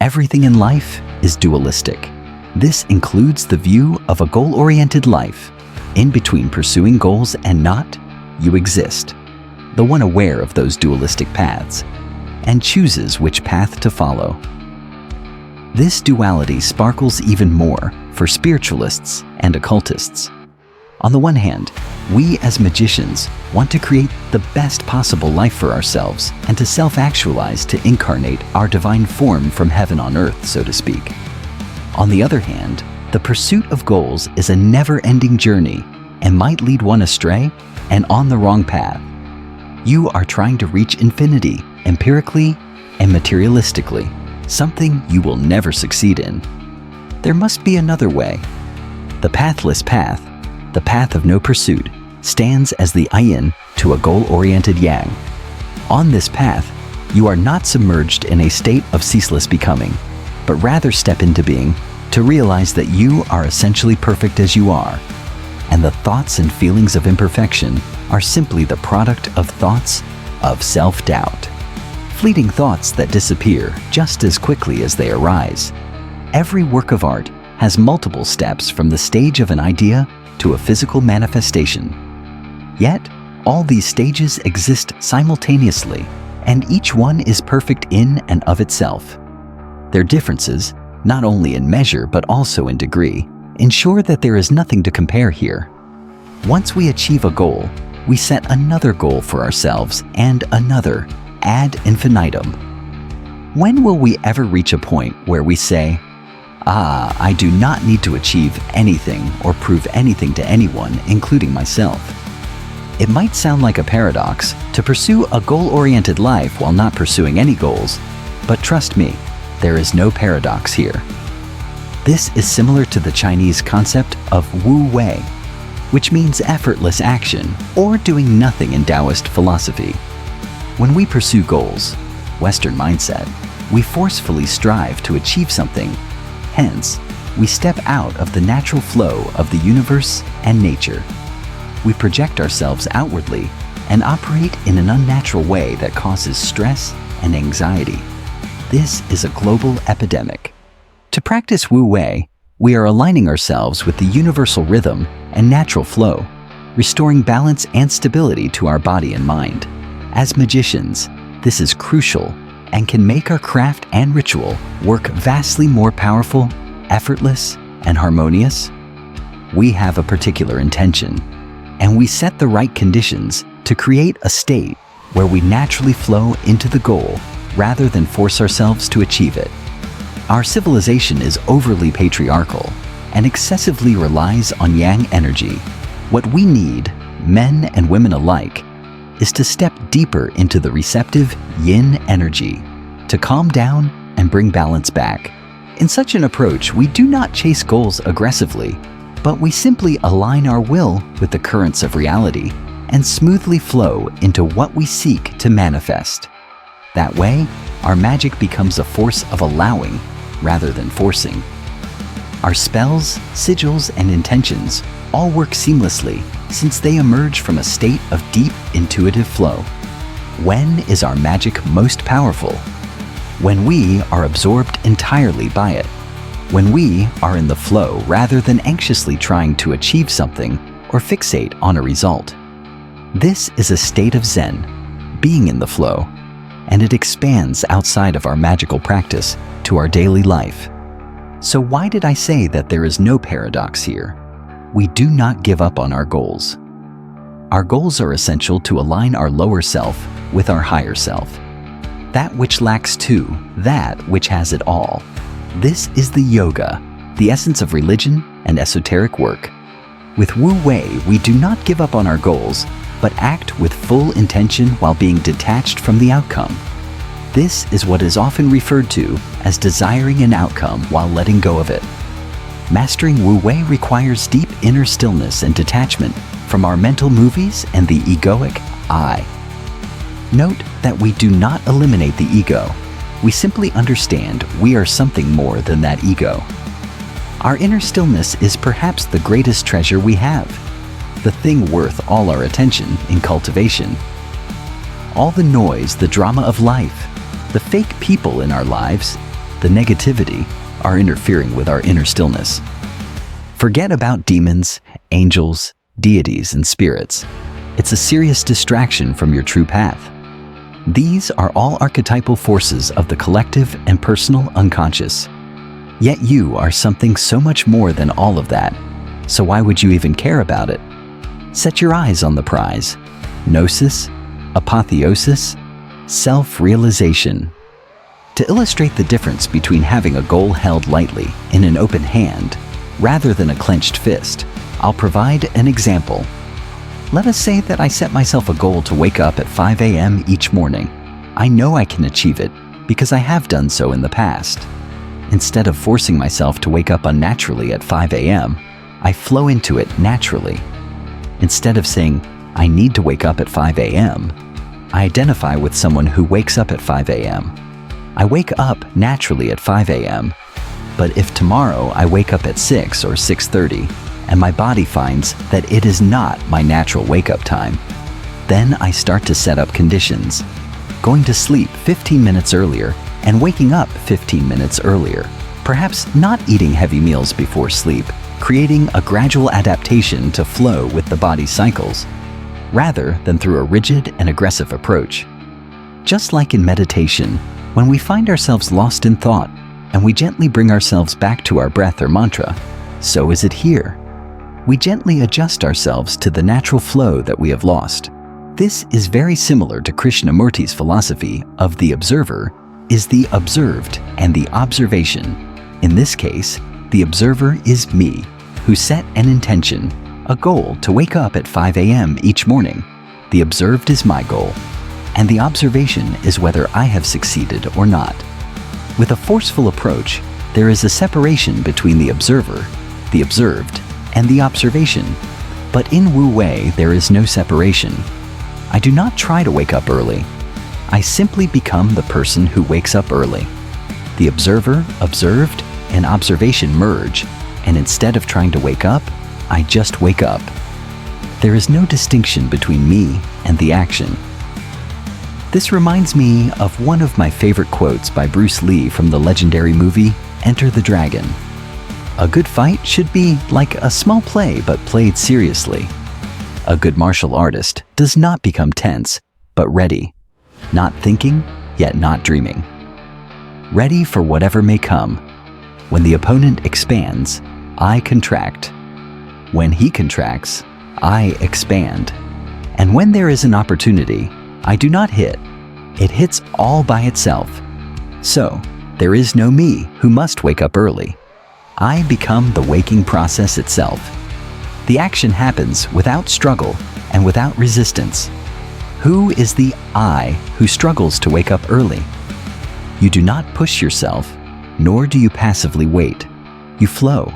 Everything in life is dualistic. This includes the view of a goal-oriented life. In between pursuing goals and not, you exist, the one aware of those dualistic paths, and chooses which path to follow. This duality sparkles even more for spiritualists and occultists. On the one hand, we as magicians want to create the best possible life for ourselves and to self-actualize, to incarnate our divine form from heaven on earth, so to speak. On the other hand, the pursuit of goals is a never-ending journey and might lead one astray and on the wrong path. You are trying to reach infinity empirically and materialistically, something you will never succeed in. There must be another way. The pathless path, the path of no pursuit, stands as the yin to a goal-oriented yang. On this path, you are not submerged in a state of ceaseless becoming, but rather step into being to realize that you are essentially perfect as you are, and the thoughts and feelings of imperfection are simply the product of thoughts of self-doubt. Fleeting thoughts that disappear just as quickly as they arise. Every work of art has multiple steps from the stage of an idea to a physical manifestation. Yet, all these stages exist simultaneously, and each one is perfect in and of itself. Their differences, not only in measure but also in degree, ensure that there is nothing to compare here. Once we achieve a goal, we set another goal for ourselves and another, ad infinitum. When will we ever reach a point where we say, I do not need to achieve anything or prove anything to anyone, including myself? It might sound like a paradox to pursue a goal-oriented life while not pursuing any goals, but trust me, there is no paradox here. This is similar to the Chinese concept of wuwei, which means effortless action or doing nothing in Taoist philosophy. When we pursue goals, Western mindset, we forcefully strive to achieve something. Hence, we step out of the natural flow of the universe and nature. We project ourselves outwardly and operate in an unnatural way that causes stress and anxiety. This is a global epidemic. To practice wuwei, we are aligning ourselves with the universal rhythm and natural flow, restoring balance and stability to our body and mind. As magicians, this is crucial and can make our craft and ritual work vastly more powerful, effortless, and harmonious. We have a particular intention, and we set the right conditions to create a state where we naturally flow into the goal rather than force ourselves to achieve it. Our civilization is overly patriarchal and excessively relies on yang energy. What we need, men and women alike, is to step deeper into the receptive yin energy, to calm down and bring balance back. In such an approach, we do not chase goals aggressively, but we simply align our will with the currents of reality and smoothly flow into what we seek to manifest. That way, our magic becomes a force of allowing rather than forcing. Our spells, sigils, and intentions all work seamlessly since they emerge from a state of deep intuitive flow. When is our magic most powerful? When we are absorbed entirely by it. When we are in the flow rather than anxiously trying to achieve something or fixate on a result. This is a state of Zen, being in the flow, and it expands outside of our magical practice to our daily life. So why did I say that there is no paradox here? We do not give up on our goals. Our goals are essential to align our lower self with our higher self. That which lacks two, that which has it all. This is the yoga, the essence of religion and esoteric work. With Wu Wei, we do not give up on our goals, but act with full intention while being detached from the outcome. This is what is often referred to as desiring an outcome while letting go of it. Mastering Wu Wei requires deep inner stillness and detachment from our mental movies and the egoic I. Note that we do not eliminate the ego. We simply understand we are something more than that ego. Our inner stillness is perhaps the greatest treasure we have, the thing worth all our attention in cultivation. All the noise, the drama of life, the fake people in our lives, the negativity, are interfering with our inner stillness. Forget about demons, angels, deities, and spirits. It's a serious distraction from your true path. These are all archetypal forces of the collective and personal unconscious. Yet you are something so much more than all of that. So why would you even care about it? Set your eyes on the prize. Gnosis, apotheosis, self-realization. To illustrate the difference between having a goal held lightly in an open hand rather than a clenched fist, I'll provide an example. Let us say that I set myself a goal to wake up at 5 a.m. each morning. I know I can achieve it because I have done so in the past. Instead of forcing myself to wake up unnaturally at 5 a.m., I flow into it naturally. Instead of saying, I need to wake up at 5 a.m., I identify with someone who wakes up at 5 a.m. I wake up naturally at 5 a.m., but if tomorrow I wake up at 6 or 6:30 and my body finds that it is not my natural wake-up time, then I start to set up conditions, going to sleep 15 minutes earlier and waking up 15 minutes earlier, perhaps not eating heavy meals before sleep, creating a gradual adaptation to flow with the body's cycles, rather than through a rigid and aggressive approach. Just like in meditation, when we find ourselves lost in thought and we gently bring ourselves back to our breath or mantra, so is it here. We gently adjust ourselves to the natural flow that we have lost. This is very similar to Krishnamurti's philosophy of the observer is the observed and the observation. In this case, the observer is me, who set an intention, a goal to wake up at 5 a.m. each morning. The observed is my goal, and the observation is whether I have succeeded or not. With a forceful approach, there is a separation between the observer, the observed, and the observation. But in wuwei, there is no separation. I do not try to wake up early. I simply become the person who wakes up early. The observer, observed, and observation merge, and instead of trying to wake up, I just wake up. There is no distinction between me and the action. This reminds me of one of my favorite quotes by Bruce Lee from the legendary movie Enter the Dragon. A good fight should be like a small play but played seriously. A good martial artist does not become tense, but ready. Not thinking, yet not dreaming. Ready for whatever may come. When the opponent expands, I contract. When he contracts, I expand. And when there is an opportunity, I do not hit. It hits all by itself. So, there is no me who must wake up early. I become the waking process itself. The action happens without struggle and without resistance. Who is the I who struggles to wake up early? You do not push yourself, nor do you passively wait. You flow.